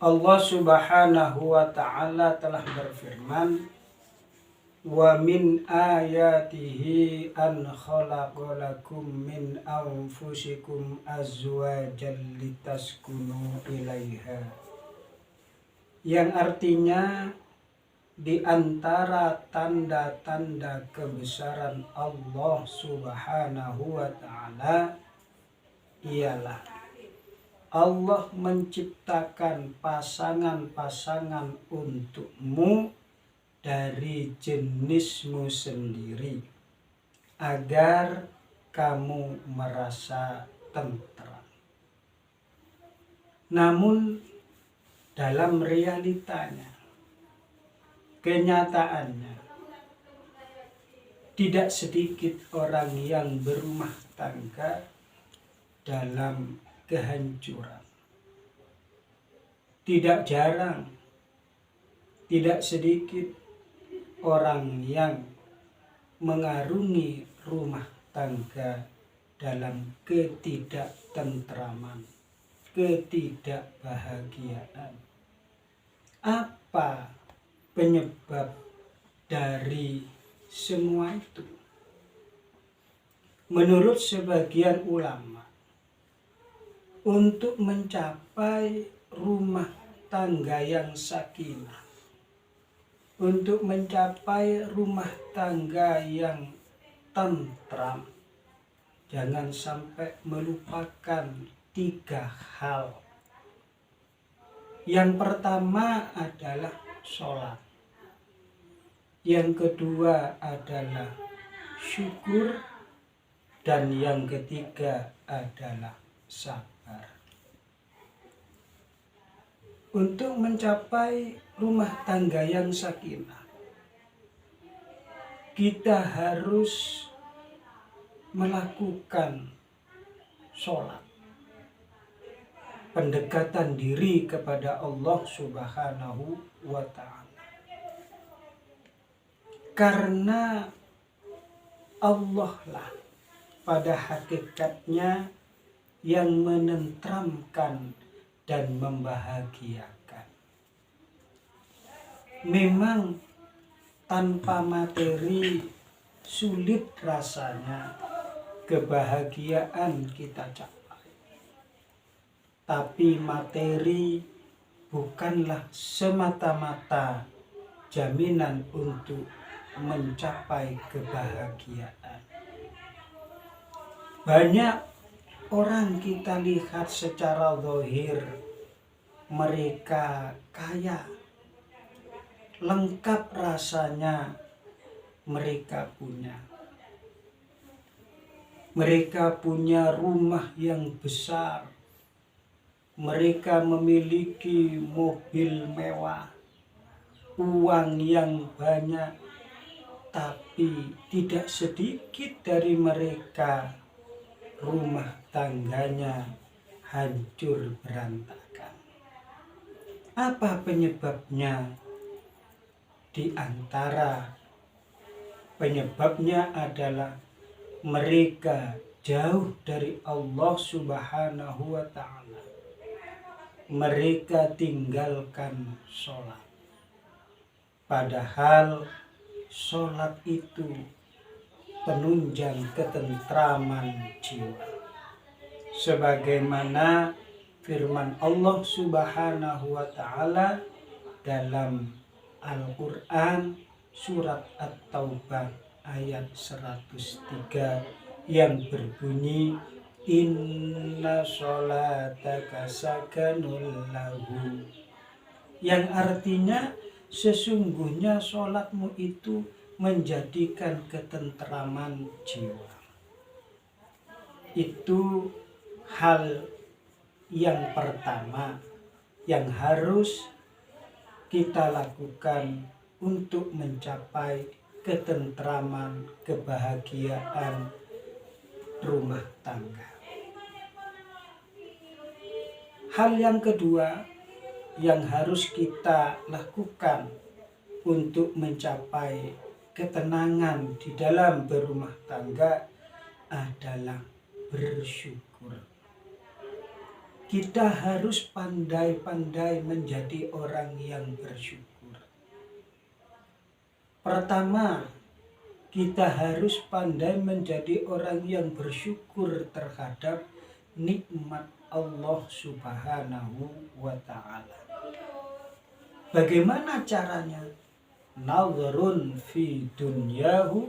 Allah Subhanahu wa ta'ala telah berfirman, wa min ayatihi an khalaqalakum min anfusikum azwajan litaskunu ilaiha, yang artinya di antara tanda-tanda kebesaran Allah Subhanahu wa ta'ala ialah Allah menciptakan pasangan-pasangan untukmu dari jenismu sendiri agar kamu merasa tentram. Namun dalam realitanya, kenyataannya, tidak sedikit orang yang berumah tangga dalam kehancuran. Tidak jarang, tidak sedikit orang yang mengarungi rumah tangga dalam ketidaktentraman, ketidakbahagiaan. Apa penyebab dari semua itu? Menurut sebagian ulama, untuk mencapai rumah tangga yang sakinah, untuk mencapai rumah tangga yang tentram, jangan sampai melupakan 3 hal. Yang pertama adalah sholat. Yang kedua adalah syukur. Dan yang ketiga adalah sabar. Untuk mencapai rumah tangga yang sakinah, kita harus melakukan sholat, pendekatan diri kepada Allah Subhanahu wa ta'ala. Karena Allah lah pada hakikatnya yang menentramkan dan membahagiakan. Memang tanpa materi sulit rasanya kebahagiaan kita capai. Tapi materi bukanlah semata-mata jaminan untuk mencapai kebahagiaan. Banyak orang kita lihat secara zahir, mereka kaya, lengkap rasanya mereka punya. Mereka punya rumah yang besar, mereka memiliki mobil mewah, uang yang banyak, tapi tidak sedikit dari mereka rumah tangganya hancur berantakan. Apa penyebabnya? Di antara penyebabnya adalah mereka jauh dari Allah Subhanahu wa ta'ala. Mereka tinggalkan sholat. Padahal sholat itu penunjang ketentraman jiwa. Sebagaimana firman Allah Subhanahu wa ta'ala dalam Al-Quran surat At-Taubah ayat 103 yang berbunyi, inna sholataka sakanul lahu, yang artinya sesungguhnya sholatmu itu menjadikan ketentraman jiwa. Itu hal yang pertama yang harus kita lakukan untuk mencapai ketentraman, kebahagiaan rumah tangga. Hal yang kedua yang harus kita lakukan untuk mencapai ketenangan di dalam berumah tangga adalah bersyukur. kita harus pandai-pandai menjadi orang yang bersyukur. Pertama, kita harus pandai menjadi orang yang bersyukur terhadap nikmat Allah Subhanahu wa ta'ala. Bagaimana caranya? Nazarun fi dunyahu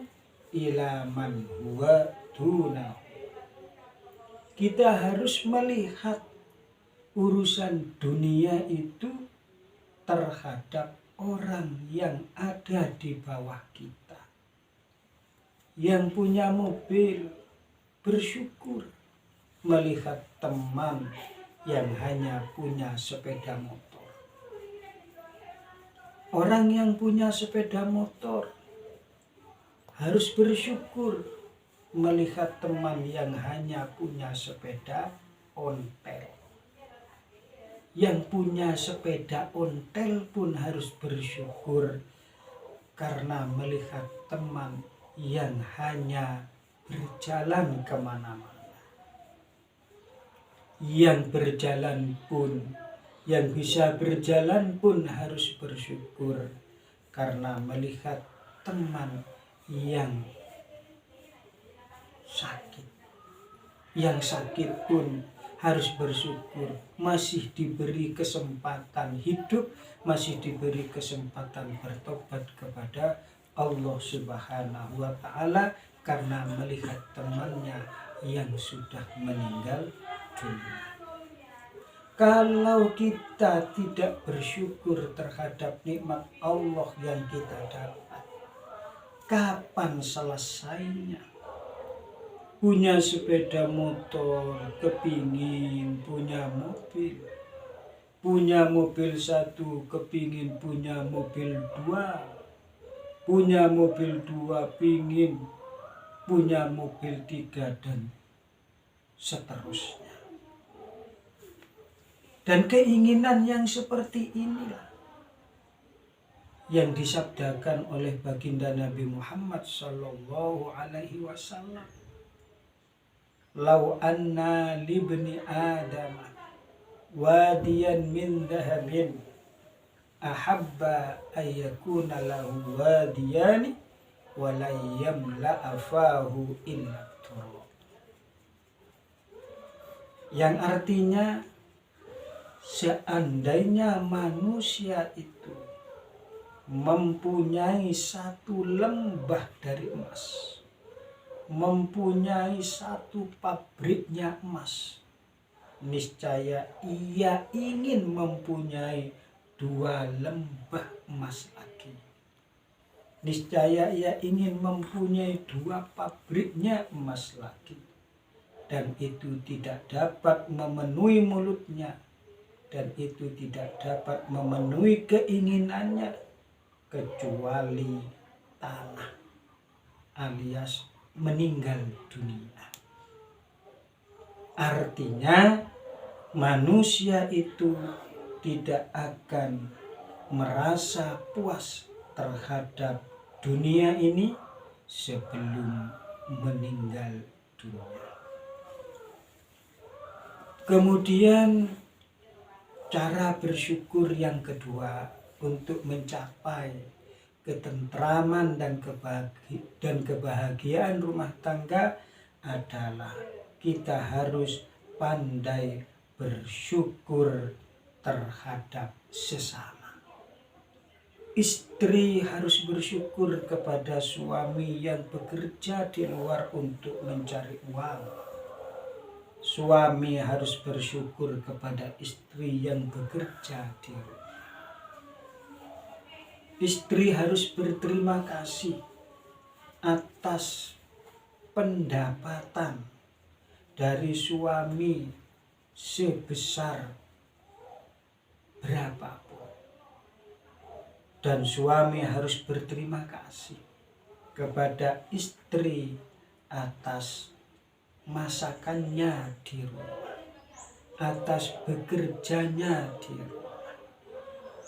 ila man huwa dunahu. Kita harus melihat urusan dunia itu terhadap orang yang ada di bawah kita. Yang punya mobil bersyukur melihat teman yang hanya punya sepeda motor. Orang yang punya sepeda motor harus bersyukur melihat teman yang hanya punya sepeda ontel. Yang punya sepeda ontel pun harus bersyukur karena melihat teman yang hanya berjalan kemana-mana. Yang berjalan pun, yang bisa berjalan pun harus bersyukur karena melihat teman yang sakit. Yang sakit pun harus bersyukur masih diberi kesempatan hidup, masih diberi kesempatan bertobat kepada Allah Subhanahu wa ta'ala karena melihat temannya yang sudah meninggal dunia. Kalau kita tidak bersyukur terhadap nikmat Allah yang kita dapat, kapan selesainya? Punya sepeda motor, kepingin punya mobil. Punya mobil satu, kepingin punya mobil dua. Punya mobil dua, pingin punya mobil tiga, dan seterusnya. Dan keinginan yang seperti inilah yang disabdakan oleh baginda Nabi Muhammad sallallahu alaihi wasallam. Lau anna libni Adam wadiyan min dhahabin ahabba ayyakuna lahu wadiyani wa la yamla'a fahu illa turab. Yang artinya, seandainya manusia itu mempunyai satu lembah dari emas, mempunyai satu pabriknya emas, niscaya ia ingin mempunyai dua lembah emas lagi. Niscaya ia ingin mempunyai dua pabriknya emas lagi. Dan itu tidak dapat memenuhi mulutnya, dan itu tidak dapat memenuhi keinginannya kecuali tanah alias meninggal dunia. Artinya manusia itu tidak akan merasa puas terhadap dunia ini sebelum meninggal dunia. Kemudian cara bersyukur yang kedua untuk mencapai ketentraman dan kebahagiaan rumah tangga adalah kita harus pandai bersyukur terhadap sesama. Istri harus bersyukur kepada suami yang bekerja di luar untuk mencari uang. Suami harus bersyukur kepada istri yang bekerja di rumah. Istri harus berterima kasih atas pendapatan dari suami sebesar berapapun. Dan suami harus berterima kasih kepada istri atas masakannya di rumah, atas bekerjanya di rumah.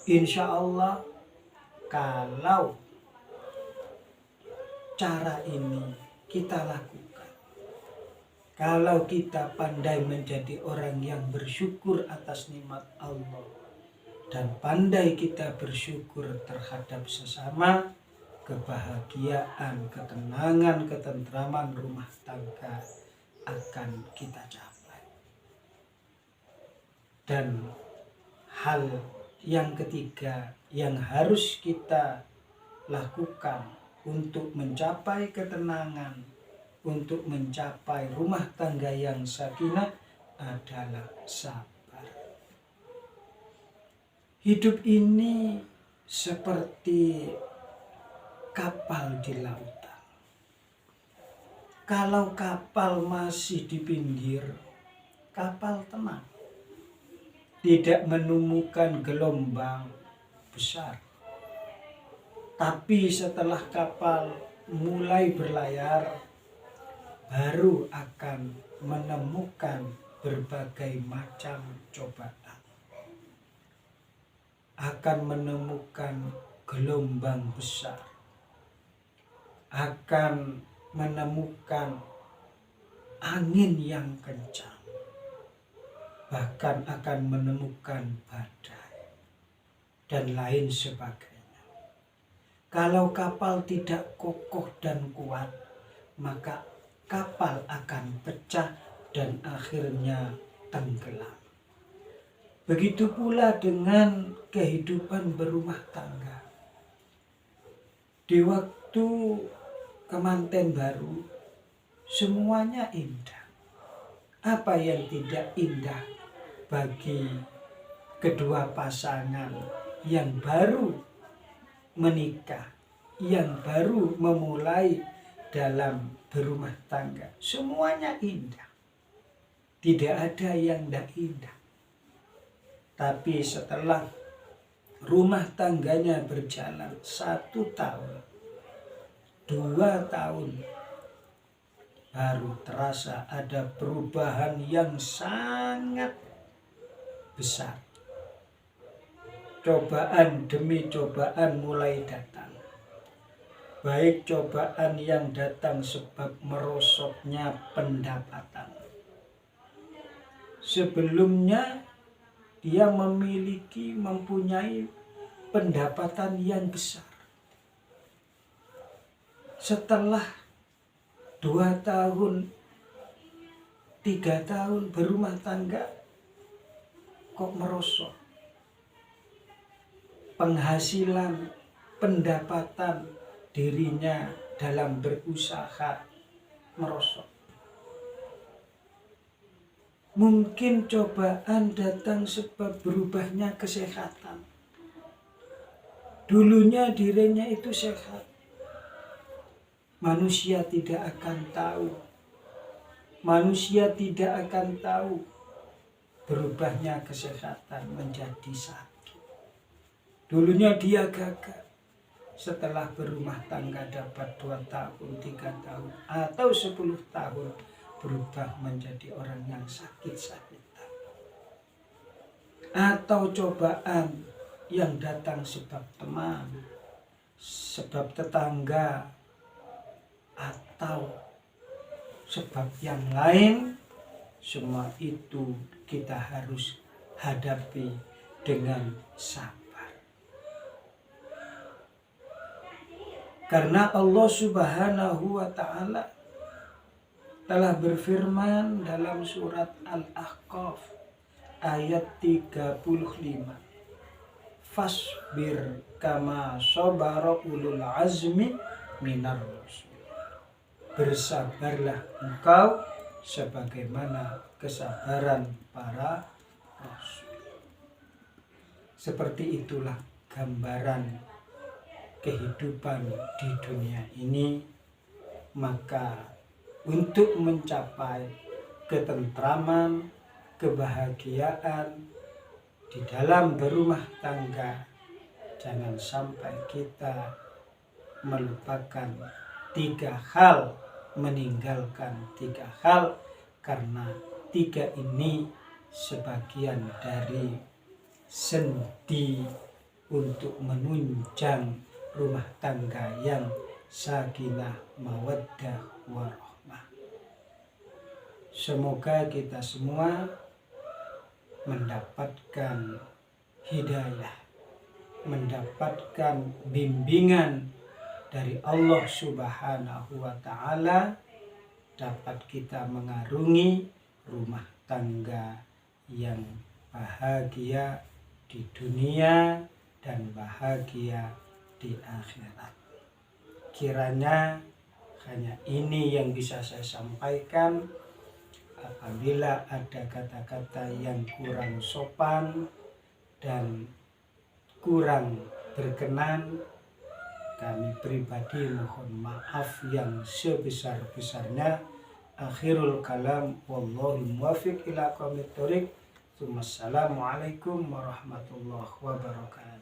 Insya Allah, kalau cara ini kita lakukan, Kalau kita pandai menjadi orang yang bersyukur atas nikmat Allah dan pandai kita bersyukur terhadap sesama, kebahagiaan, ketenangan, ketentraman rumah tangga akan kita capai. Dan hal yang ketiga yang harus kita lakukan untuk mencapai ketenangan, untuk mencapai rumah tangga yang sakinah adalah sabar. Hidup ini seperti kapal di lautan. Kalau kapal masih di pinggir, kapal tenang, tidak menemukan gelombang besar. Tapi setelah kapal mulai berlayar, baru akan menemukan berbagai macam cobaan. Akan menemukan gelombang besar. Akan menemukan angin yang kencang. Bahkan akan menemukan badai dan lain sebagainya. Kalau kapal tidak kokoh dan kuat, maka kapal akan pecah dan akhirnya tenggelam. Begitu pula dengan kehidupan berumah tangga. Di waktu kemanten baru, semuanya indah. Apa yang tidak indah bagi kedua pasangan yang baru menikah, yang baru memulai dalam berumah tangga? Semuanya indah, tidak ada yang tidak indah. Tapi setelah rumah tangganya berjalan 1 tahun, 2 tahun, baru terasa ada perubahan yang sangat besar. Cobaan demi cobaan mulai datang. Baik cobaan yang datang sebab merosotnya pendapatan. Sebelumnya dia mempunyai pendapatan yang besar. Setelah 2 tahun, 3 tahun berumah tangga, kok merosot. Penghasilan, pendapatan dirinya dalam berusaha merosot. Mungkin cobaan datang sebab berubahnya kesehatan. Dulunya dirinya itu sehat. Manusia tidak akan tahu. Manusia tidak akan tahu berubahnya kesehatan menjadi sakit. Dulunya dia gagah. Setelah berumah tangga dapat 2 tahun, 3 tahun, atau 10 tahun, berubah menjadi orang yang sakit-sakitan. Atau cobaan yang datang sebab teman, sebab tetangga, atau sebab yang lain, semua itu kita harus hadapi dengan sabar. Karena Allah Subhanahu wa ta'ala telah berfirman dalam surat Al-Ahqaf ayat 35. Fasbir kama sabara ulul azmi minar rusul. Bersabarlah engkau sebagaimana kesabaran para rasul. Seperti itulah gambaran kehidupan di dunia ini. Maka untuk mencapai ketentraman, kebahagiaan di dalam berumah tangga, jangan sampai kita melupakan 3 hal, meninggalkan 3 hal, karena 3 ini sebagian dari sendi untuk menunjang rumah tangga yang sakinah, mawaddah, warahmah. Semoga kita semua mendapatkan hidayah, mendapatkan bimbingan dari Allah Subhanahu wa Ta'ala, dapat kita mengarungi rumah tangga yang bahagia di dunia dan bahagia di akhirat. Kiranya hanya ini yang bisa saya sampaikan. Apabila ada kata-kata yang kurang sopan dan kurang berkenan, kami pribadi mohon maaf yang sebesar-besarnya. Akhirul kalam, wallahu muwaffiq ila aqwamit thoriq. Wassalamualaikum warahmatullahi wabarakatuh.